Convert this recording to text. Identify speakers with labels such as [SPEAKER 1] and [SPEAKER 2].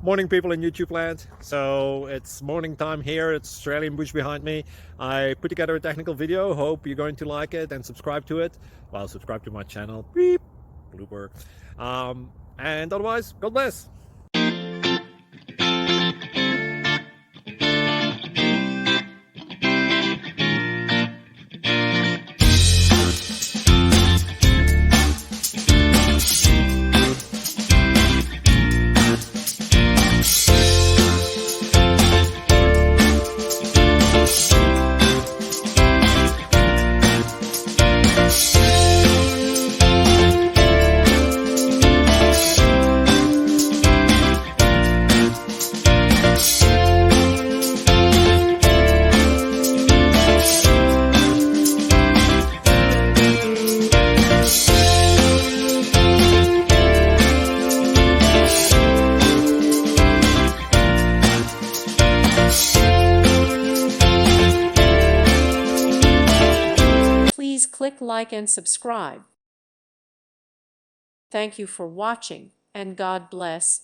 [SPEAKER 1] Morning, people in YouTube land. So it's morning time here. It's Australian bush behind me. I put together a technical video. Hope you're going to like it and subscribe to it. Well, subscribe to my channel. Beep. Blooper. And otherwise, God bless.
[SPEAKER 2] Please click like and subscribe. Thank you for watching, and God bless.